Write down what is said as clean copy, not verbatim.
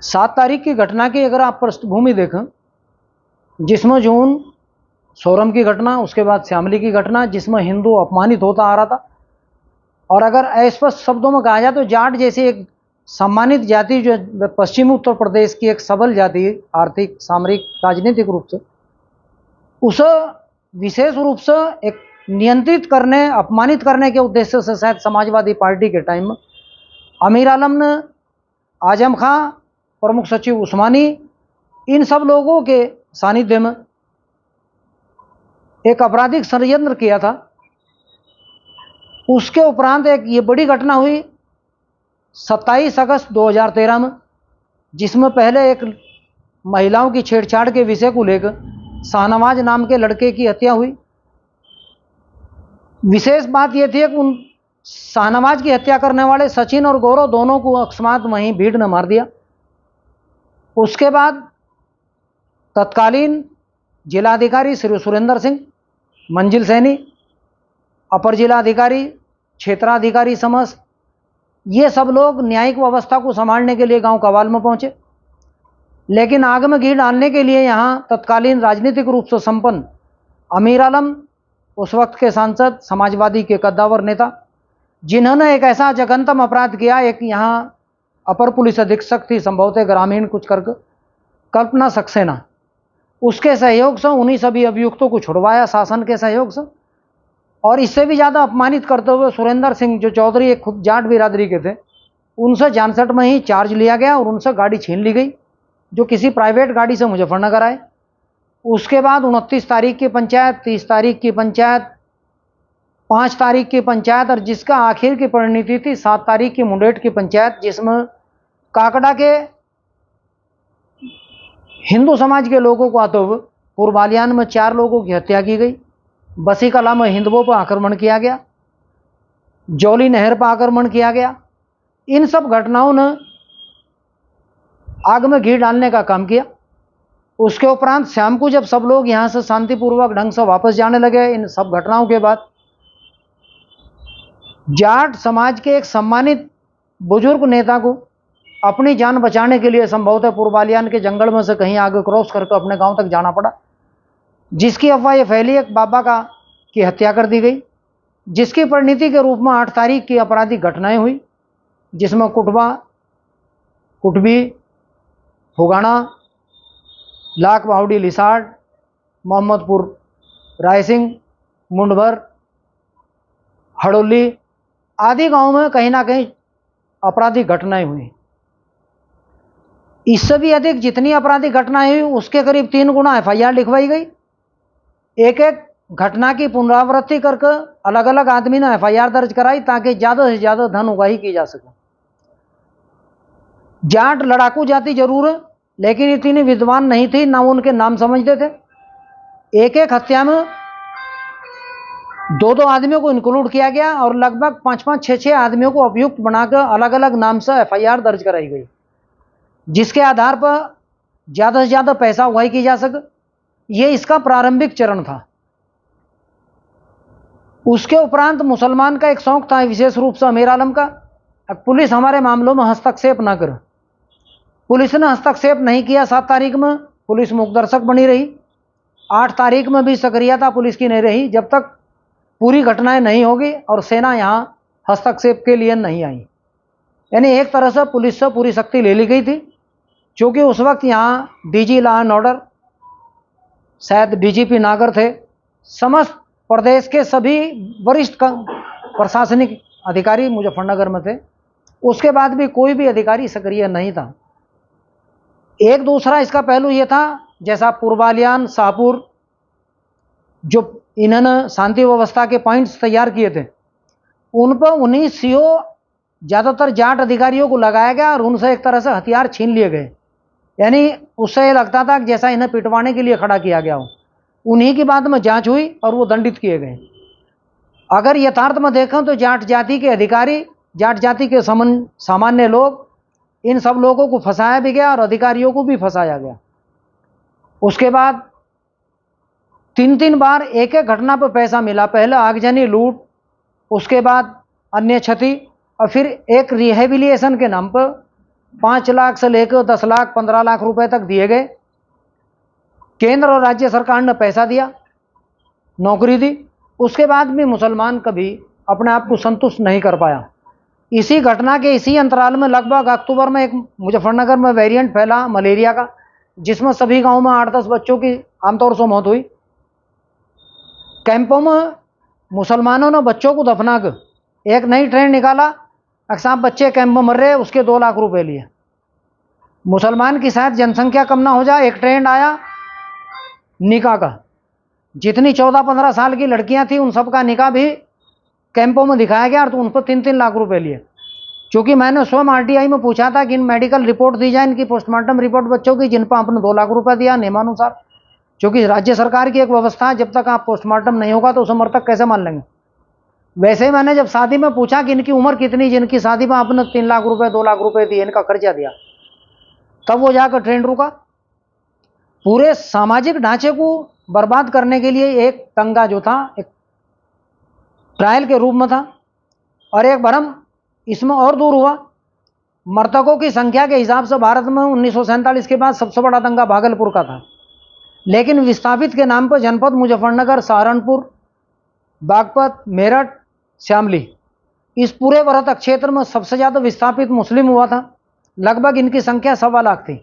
7 तारीख की घटना की अगर आप पृष्ठभूमि देखें, जिसमें जून सोरम की घटना, उसके बाद श्यामली की घटना, जिसमें हिंदू अपमानित होता आ रहा था। और अगर अस्पष्ट शब्दों में कहा जाए तो जाट जैसी एक सम्मानित जाति जो पश्चिमी उत्तर प्रदेश की एक सबल जाति है, आर्थिक, सामरिक, राजनीतिक रूप से, उसे विशेष रूप से एक नियंत्रित करने, अपमानित करने के उद्देश्य से शायद समाजवादी पार्टी के टाइम में अमीर आलम ने, आजम खां, प्रमुख सचिव उस्मानी, इन सब लोगों के सानिध्य में एक आपराधिक षड्यंत्र किया था। उसके उपरांत एक ये बड़ी घटना हुई 27 अगस्त 2013 में, जिसमें पहले एक महिलाओं की छेड़छाड़ के विषय को लेकर शाहनवाज नाम के लड़के की हत्या हुई। विशेष बात यह थी कि उन शाहनवाज की हत्या करने वाले सचिन और गौरव दोनों को अकस्मात वहीं भीड़ ने मार दिया। उसके बाद तत्कालीन जिलाधिकारी श्री सुरेंद्र सिंह, मंजिल सैनी, अपर जिलाधिकारी, क्षेत्राधिकारी समस्त, ये सब लोग न्यायिक व्यवस्था को संभालने के लिए गांव कवाल में पहुंचे। लेकिन आग में घी डालने के लिए यहां तत्कालीन राजनीतिक रूप से संपन्न अमीर आलम, उस वक्त के सांसद, समाजवादी के कद्दावर नेता, जिन्होंने एक ऐसा जघन्यतम अपराध किया, एक यहां अपर पुलिस अधीक्षक थी, संभवतः ग्रामीण कुछ करके, कल्पना सक्सेना, उसके सहयोग से उन्हीं सभी अभियुक्तों को छुड़वाया शासन के सहयोग से। और इससे भी ज़्यादा अपमानित करते हुए सुरेंद्र सिंह, जो चौधरी एक खुद जाट बिरादरी के थे, उनसे जानसठ में ही चार्ज लिया गया और उनसे गाड़ी छीन ली गई, जो किसी प्राइवेट गाड़ी से मुजफ्फरनगर आए। उसके बाद 29 तारीख की पंचायत, 30 तारीख की पंचायत, 5 तारीख की पंचायत, और जिसका आखिर की परिणति थी 7 तारीख की मुंडेट की पंचायत, जिसमें काकड़ा के हिंदू समाज के लोगों को आते हुए पूर्वालियान में 4 लोगों की हत्या की गई। बसी कला में हिंदुओं पर आक्रमण किया गया, जौली नहर पर आक्रमण किया गया। इन सब घटनाओं ने आग में घी डालने का काम किया। उसके उपरांत शाम को जब सब लोग यहां से शांतिपूर्वक ढंग से वापस जाने लगे, इन सब घटनाओं के बाद जाट समाज के एक सम्मानित बुजुर्ग नेता को अपनी जान बचाने के लिए संभवतः पूर्वालियान के जंगल में से कहीं आगे क्रॉस करके अपने गांव तक जाना पड़ा, जिसकी अफवाह ये फैली एक बाबा की हत्या कर दी गई, जिसकी परिणति के रूप में 8 तारीख की आपराधिक घटनाएं हुई, जिसमें कुटबा, कुटबी, फुगाना, लाख बावड़ी लिसाड़, मोहम्मदपुर रायसिंह, मुंडभर, हड़ोली आदि गांव में कहीं ना कहीं आपराधिक घटनाएं हुई। इससे भी अधिक जितनी आपराधिक घटनाएं हुई, उसके करीब 3 गुना FIR लिखवाई गई। एक एक घटना की पुनरावृत्ति करके अलग अलग आदमी ने FIR दर्ज कराई, ताकि ज्यादा से ज्यादा धन उगाही की जा सके। जाट लड़ाकू जाति जरूर है, लेकिन इतनी विद्वान नहीं थी, ना उनके नाम समझते थे। एक एक हत्या में 2-2 आदमियों को इंक्लूड किया गया और लगभग 5-5, 6-6 आदमियों को अभियुक्त बनाकर अलग अलग नाम से FIR दर्ज कराई गई, जिसके आधार पर ज्यादा से ज्यादा पैसा उगाही की जा सके। यह इसका प्रारंभिक चरण था। उसके उपरांत मुसलमान का एक शौक था, विशेष रूप से अमीर आलम का, पुलिस हमारे मामलों में हस्तक्षेप ना करे। पुलिस ने हस्तक्षेप नहीं किया। 7 तारीख में पुलिस मूकदर्शक बनी रही। 8 तारीख में भी सक्रियता पुलिस की नहीं रही, जब तक पूरी घटनाएं नहीं होगी और सेना यहां हस्तक्षेप के लिए नहीं आई। यानी एक तरह से पुलिस से पूरी शक्ति ले ली गई थी, क्योंकि उस वक्त यहां DG लॉ एंड ऑर्डर, शायद DGP नागर थे, समस्त प्रदेश के सभी वरिष्ठ प्रशासनिक अधिकारी मुजफ्फरनगर में थे। उसके बाद भी कोई भी अधिकारी सक्रिय नहीं था। एक दूसरा इसका पहलू यह था, जैसा पूर्वालियान, शाहपुर, जो इन्होंने शांति व्यवस्था के पॉइंट्स तैयार किए थे, उन पर 19 CO ज्यादातर जाट अधिकारियों को लगाया गया और उनसे एक तरह से हथियार छीन लिए गए। यानी उससे यह लगता था कि जैसा इन्हें पिटवाने के लिए खड़ा किया गया हो। उन्हीं की बाद में जांच हुई और वो दंडित किए गए। अगर यथार्थ में देखें तो जाट जाति के अधिकारी, जाट जाति के सामान्य लोग, इन सब लोगों को फंसाया भी गया और अधिकारियों को भी फंसाया गया। उसके बाद 3-3 बार एक एक घटना पर पैसा मिला। पहले आगजनी, लूट, उसके बाद अन्य क्षति, और फिर एक रिहेबिलिएशन के नाम पर 5 लाख से लेकर 10 लाख 15 लाख रुपए तक दिए गए। केंद्र और राज्य सरकार ने पैसा दिया, नौकरी दी, उसके बाद भी मुसलमान कभी अपने आप को संतुष्ट नहीं कर पाया। इसी घटना के इसी अंतराल में लगभग अक्टूबर में एक मुजफ्फरनगर में वेरिएंट फैला मलेरिया का, जिसमें सभी गांव में 8-10 बच्चों की आमतौर से मौत हुई। कैंपों में मुसलमानों ने बच्चों को दफना कर एक नई ट्रेंड निकाला, अक्सर बच्चे कैंप में मर रहे, उसके 2 लाख रुपए लिए। मुसलमान की शायद जनसंख्या कम ना हो जाए, एक ट्रेंड आया निकाह का। जितनी 14-15 साल की लड़कियां थी उन सबका निकाह भी कैंपों में दिखाया गया, और तो उन पर 3-3 लाख रुपए लिए। क्योंकि मैंने स्वयं आरटीआई में पूछा था कि इन मेडिकल रिपोर्ट दी जाए, इनकी पोस्टमार्टम रिपोर्ट बच्चों की, जिन पर आपने 2 लाख रुपए दिया नियमानुसार। क्योंकि राज्य सरकार की एक व्यवस्था है, जब तक आप पोस्टमार्टम नहीं होगा तो उसे मृतक कैसे मान लेंगे। वैसे ही मैंने जब शादी में पूछा कि इनकी उम्र कितनी, जिनकी शादी में आपने 3 लाख रुपए 2 लाख रुपए दिए, इनका खर्चा दिया, तब वो जाकर ट्रेंड रुका। पूरे सामाजिक ढांचे को बर्बाद करने के लिए एक दंगा जो था एक ट्रायल के रूप में था। और एक भरम इसमें और दूर हुआ, मृतकों की संख्या के हिसाब से भारत में 1947 के बाद सबसे बड़ा दंगा भागलपुर का था। लेकिन विस्थापित के नाम पर जनपद मुजफ्फरनगर, सहारनपुर, बागपत, मेरठ, श्यामली, इस पूरे भारत क्षेत्र में सबसे ज्यादा विस्थापित मुस्लिम हुआ था। लगभग इनकी संख्या 1.25 लाख थी।